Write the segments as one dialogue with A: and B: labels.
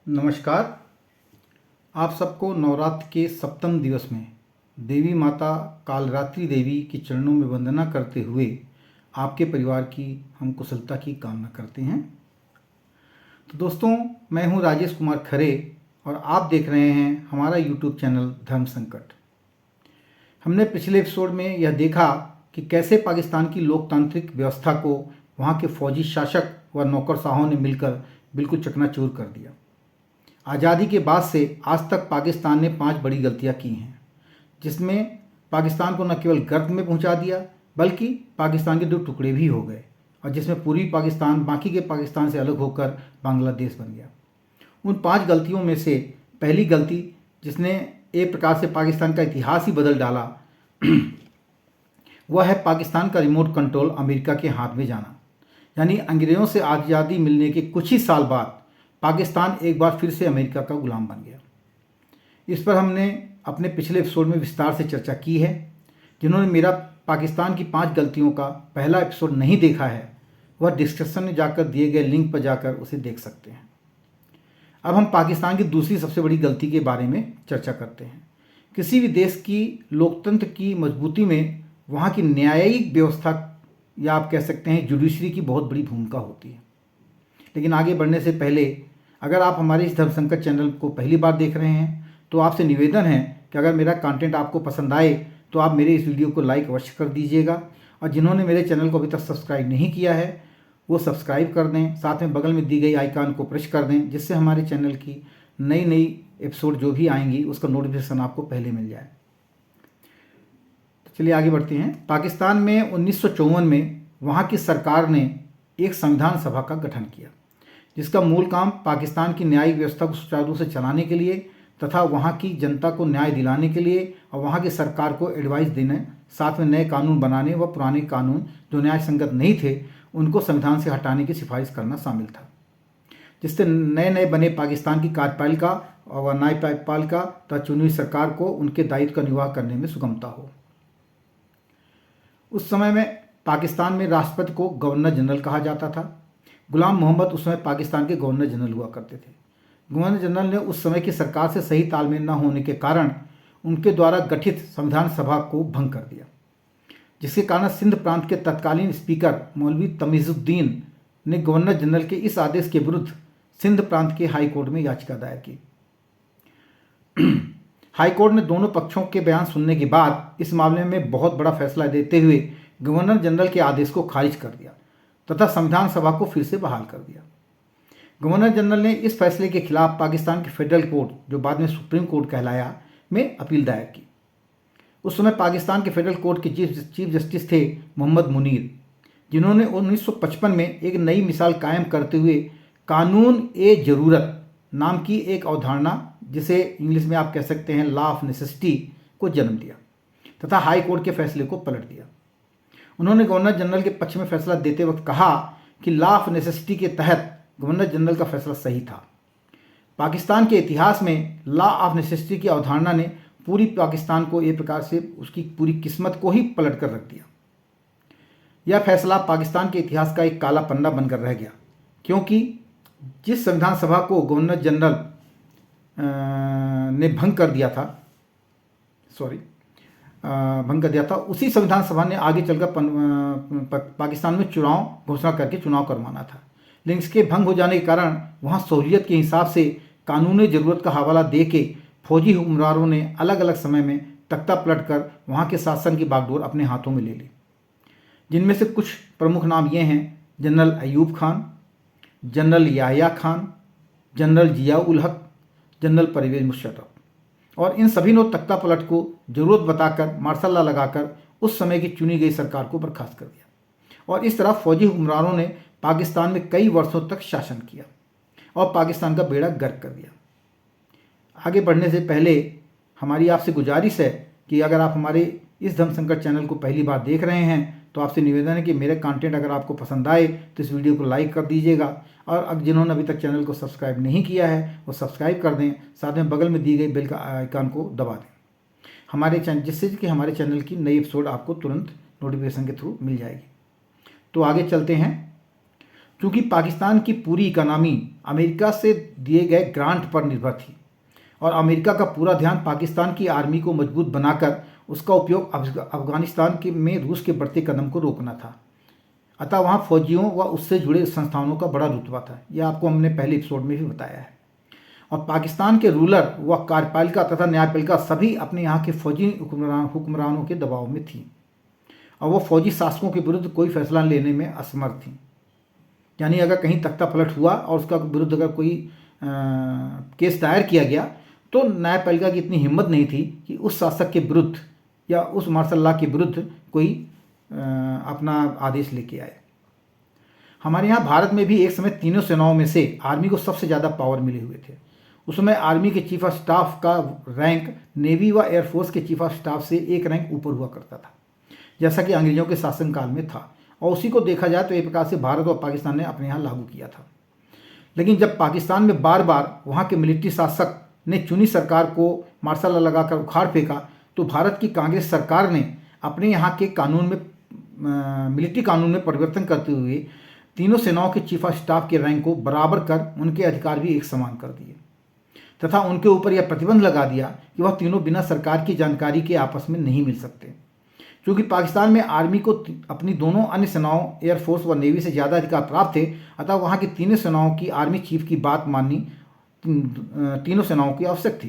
A: नमस्कार। आप सबको नवरात्र के सप्तम दिवस में देवी माता कालरात्रि देवी के चरणों में वंदना करते हुए आपके परिवार की हम कुशलता की कामना करते हैं। तो दोस्तों, मैं हूं राजेश कुमार खरे और आप देख रहे हैं हमारा यूट्यूब चैनल धर्म संकट। हमने पिछले एपिसोड में यह देखा कि कैसे पाकिस्तान की लोकतांत्रिक व्यवस्था को वहां के फौजी शासक व नौकरशाहों ने मिलकर बिल्कुल चकनाचूर कर दिया। आज़ादी के बाद से आज तक पाकिस्तान ने 5 बड़ी गलतियां की हैं, जिसमें पाकिस्तान को न केवल गर्त में पहुंचा दिया बल्कि पाकिस्तान के 2 टुकड़े भी हो गए और जिसमें पूर्वी पाकिस्तान बाकी के पाकिस्तान से अलग होकर बांग्लादेश बन गया। उन 5 गलतियों में से पहली गलती, जिसने एक प्रकार से पाकिस्तान का इतिहास ही बदल डाला, वह है पाकिस्तान का रिमोट कंट्रोल अमेरिका के हाथ में जाना। यानी अंग्रेज़ों से आज़ादी मिलने के कुछ ही साल बाद पाकिस्तान एक बार फिर से अमेरिका का गुलाम बन गया। इस पर हमने अपने पिछले एपिसोड में विस्तार से चर्चा की है। जिन्होंने मेरा पाकिस्तान की 5 गलतियों का पहला एपिसोड नहीं देखा है, वह डिस्क्रिप्शन में जाकर दिए गए लिंक पर जाकर उसे देख सकते हैं। अब हम पाकिस्तान की दूसरी सबसे बड़ी गलती के बारे में चर्चा करते हैं। किसी भी देश की लोकतंत्र की मजबूती में वहाँ की न्यायिक व्यवस्था या आप कह सकते हैं जुडिशरी की बहुत बड़ी भूमिका होती है। लेकिन आगे बढ़ने से पहले अगर आप हमारे इस धर्म संकट चैनल को पहली बार देख रहे हैं तो आपसे निवेदन है कि अगर मेरा कंटेंट आपको पसंद आए तो आप मेरे इस वीडियो को लाइक अवश्य कर दीजिएगा, और जिन्होंने मेरे चैनल को अभी तक सब्सक्राइब नहीं किया है वो सब्सक्राइब कर दें। साथ में बगल में दी गई आइकन को प्रेस कर दें, जिससे हमारे चैनल की नई नई एपिसोड जो भी आएंगी उसका नोटिफिकेशन आपको पहले मिल जाए। तो चलिए आगे बढ़ते हैं। पाकिस्तान में 1954 में वहाँ की सरकार ने एक संविधान सभा का गठन किया, जिसका मूल काम पाकिस्तान की न्यायिक व्यवस्था को सुचारू रूप से चलाने के लिए तथा वहाँ की जनता को न्याय दिलाने के लिए और वहाँ की सरकार को एडवाइस देने, साथ में नए कानून बनाने व पुराने कानून जो न्याय संगत नहीं थे उनको संविधान से हटाने की सिफारिश करना शामिल था, जिससे नए नए बने पाकिस्तान की कार्यपालिका और न्यायपालिका तथा चुनी हुई सरकार को उनके दायित्व का निर्वाह करने में सुगमता हो। उस समय में पाकिस्तान में राष्ट्रपति को गवर्नर जनरल कहा जाता था। गुलाम मोहम्मद उस समय पाकिस्तान के गवर्नर जनरल हुआ करते थे। गवर्नर जनरल ने उस समय की सरकार से सही तालमेल न होने के कारण उनके द्वारा गठित संविधान सभा को भंग कर दिया, जिसके कारण सिंध प्रांत के तत्कालीन स्पीकर मौलवी तमीजुद्दीन ने गवर्नर जनरल के इस आदेश के विरुद्ध सिंध प्रांत के हाई कोर्ट में याचिका दायर की। हाई कोर्ट ने दोनों पक्षों के बयान सुनने के बाद इस मामले में बहुत बड़ा फैसला देते हुए गवर्नर जनरल के आदेश को खारिज कर दिया तथा संविधान सभा को फिर से बहाल कर दिया। गवर्नर जनरल ने इस फैसले के खिलाफ पाकिस्तान के फेडरल कोर्ट, जो बाद में सुप्रीम कोर्ट कहलाया, में अपील दायर की। उस समय पाकिस्तान के फेडरल कोर्ट के चीफ जस्टिस थे मोहम्मद मुनीर, जिन्होंने 1955 में एक नई मिसाल कायम करते हुए कानून ए ज़रूरत नाम की एक अवधारणा, जिसे इंग्लिश में आप कह सकते हैं लॉ ऑफ नेसेसिटी, को जन्म दिया तथा हाई कोर्ट के फैसले को पलट दिया। उन्होंने गवर्नर जनरल के पक्ष में फैसला देते वक्त कहा कि लॉ ऑफ नेसेसिटी के तहत गवर्नर जनरल का फैसला सही था। पाकिस्तान के इतिहास में लॉ ऑफ नेसेसिटी की अवधारणा ने पूरी पाकिस्तान को एक प्रकार से उसकी पूरी किस्मत को ही पलट कर रख दिया। यह फैसला पाकिस्तान के इतिहास का एक काला पन्ना बनकर रह गया, क्योंकि जिस संविधान सभा को गवर्नर जनरल ने भंग कर दिया था, उसी संविधान सभा ने आगे चलकर पाकिस्तान में चुनाव घोषणा करके चुनाव करवाना था। लेकिन इसके भंग हो जाने के कारण वहाँ सहूलियत के हिसाब से कानूनी ज़रूरत का हवाला दे के फौजी हुक्मरानों ने अलग अलग समय में तख्ता पलट कर वहाँ के शासन की बागडोर अपने हाथों में ले ली, जिनमें से कुछ प्रमुख नाम ये हैं: general Ayub Khan, general Yahya Khan, general Zia ul Haq, general Parvez Musharraf. और इन सभी ने तख्ता पलट को जरूरत बताकर मार्शल लॉ लगाकर उस समय की चुनी गई सरकार को बर्खास्त कर दिया, और इस तरह फौजी हुक्मरानों ने पाकिस्तान में कई वर्षों तक शासन किया और पाकिस्तान का बेड़ा गर्क कर दिया। आगे बढ़ने से पहले हमारी आपसे गुजारिश है कि अगर आप हमारे इस धर्म संकट चैनल को पहली बार देख रहे हैं तो आपसे निवेदन है कि मेरे कंटेंट अगर आपको पसंद आए तो इस वीडियो को लाइक कर दीजिएगा, और अब जिन्होंने अभी तक चैनल को सब्सक्राइब नहीं किया है वो सब्सक्राइब कर दें। साथ में बगल में दी गई बेल का आइकन को दबा दें हमारे चैनल, जिससे कि हमारे चैनल की नई एपिसोड आपको तुरंत नोटिफिकेशन के थ्रू मिल जाएगी। तो आगे चलते हैं। क्योंकि पाकिस्तान की पूरी इकनॉमी अमेरिका से दिए गए ग्रांट पर निर्भर थी और अमेरिका का पूरा ध्यान पाकिस्तान की आर्मी को मजबूत बनाकर उसका उपयोग अफगानिस्तान में रूस के बढ़ते कदम को रोकना था। अतः वहाँ फौजियों व उससे जुड़े संस्थानों का बड़ा रुतबा था। यह आपको हमने पहले एपिसोड में भी बताया है। और पाकिस्तान के रूलर व कार्यपालिका तथा न्यायपालिका सभी अपने यहाँ के फौजी हुक्मरानों के दबाव में थी और वो फौजी शासकों के विरुद्ध कोई फैसला लेने में असमर्थ थी। यानी अगर कहीं तख्ता पलट हुआ और उसका विरुद्ध अगर कोई केस दायर किया गया तो न्यायपालिका की इतनी हिम्मत नहीं थी कि उस शासक के विरुद्ध या उस मार्शल लॉ के विरुद्ध कोई अपना आदेश लेके आए। हमारे यहाँ भारत में भी एक समय तीनों सेनाओं में से आर्मी को सबसे ज़्यादा पावर मिले हुए थे। उस समय आर्मी के चीफ ऑफ स्टाफ का रैंक नेवी व एयरफोर्स के चीफ ऑफ स्टाफ से एक रैंक ऊपर हुआ करता था, जैसा कि अंग्रेजों के शासनकाल में था। और उसी को देखा जाए तो एक प्रकार से भारत और पाकिस्तान ने अपने यहाँ लागू किया था। लेकिन जब पाकिस्तान में बार बार वहाँ के मिलिट्री शासक ने चुनी सरकार को मार्शल लॉ लगाकर उखाड़ फेंका तो भारत की कांग्रेस सरकार ने अपने यहाँ के कानून में मिलिट्री कानून में परिवर्तन करते हुए तीनों सेनाओं के चीफ ऑफ स्टाफ के रैंक को बराबर कर उनके अधिकार भी एक समान कर दिए तथा उनके ऊपर यह प्रतिबंध लगा दिया कि वह तीनों बिना सरकार की जानकारी के आपस में नहीं मिल सकते। क्योंकि पाकिस्तान में आर्मी को अपनी दोनों अन्य सेनाओं एयरफोर्स व नेवी से ज़्यादा अधिकार प्राप्त थे, अतः वहाँ की तीनों सेनाओं की आर्मी चीफ की बात माननी तीनों सेनाओं की आवश्यक थी।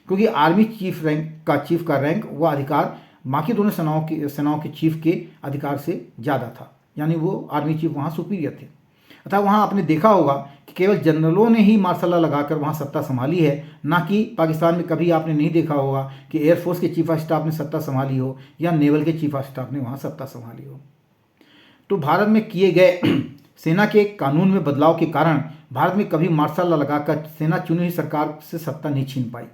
A: क्योंकि आर्मी चीफ का रैंक व अधिकार बाकी दोनों सेनाओं के चीफ के अधिकार से ज़्यादा था, यानी वो आर्मी चीफ वहाँ सुपीरियर थे। अतः वहाँ आपने देखा होगा कि केवल जनरलों ने ही मार्शल लॉ लगाकर वहाँ सत्ता संभाली है, ना कि पाकिस्तान में कभी आपने नहीं देखा होगा कि एयरफोर्स के चीफ ऑफ स्टाफ ने सत्ता संभाली हो या नेवल के चीफ ऑफ स्टाफ ने वहाँ सत्ता संभाली हो। तो भारत में किए गए सेना के कानून में बदलाव के कारण भारत में कभी मार्शल लॉ लगाकर सेना चुनी हुई सरकार से सत्ता नहीं छीन पाई।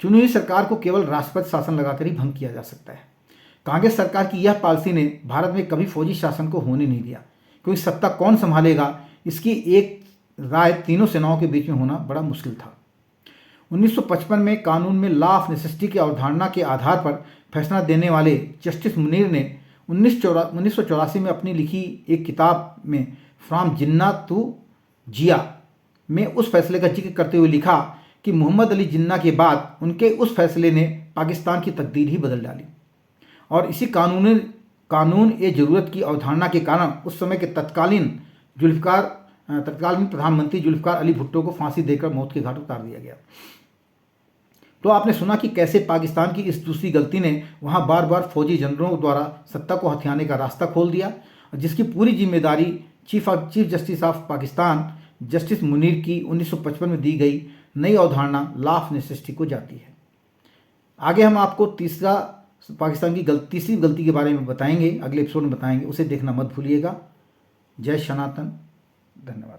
A: चुनी हुई सरकार को केवल राष्ट्रपति शासन लगाकर ही भंग किया जा सकता है। कांग्रेस सरकार की यह पॉलिसी ने भारत में कभी फौजी शासन को होने नहीं दिया, क्योंकि सत्ता कौन संभालेगा इसकी एक राय तीनों सेनाओं के बीच में होना बड़ा मुश्किल था। 1955 में कानून में लॉ ऑफ नेसेसिटी की अवधारणा के आधार पर फैसला देने वाले जस्टिस मुनीर ने 1984 में अपनी लिखी एक किताब में फ्रॉम जिन्ना टू जिया में उस फैसले का जिक्र करते हुए लिखा कि मोहम्मद अली जिन्ना के बाद उनके उस फैसले ने पाकिस्तान की तकदीर ही बदल डाली। और इसी कानून ए ज़रूरत की अवधारणा के कारण उस समय के तत्कालीन प्रधानमंत्री जुल्फ़िकार अली भुट्टो को फांसी देकर मौत के घाट उतार दिया गया। तो आपने सुना कि कैसे पाकिस्तान की इस दूसरी गलती ने वहाँ बार बार फौजी जनरलों द्वारा सत्ता को हथियाने का रास्ता खोल दिया, जिसकी पूरी जिम्मेदारी chief justice of Pakistan justice Munir की 1955 में दी गई नई अवधारणा लॉ ऑफ नेसेसिटी को जाती है। आगे हम आपको पाकिस्तान की तीसरी गलती के बारे में बताएंगे, अगले एपिसोड में बताएंगे, उसे देखना मत भूलिएगा। जय सनातन, धन्यवाद।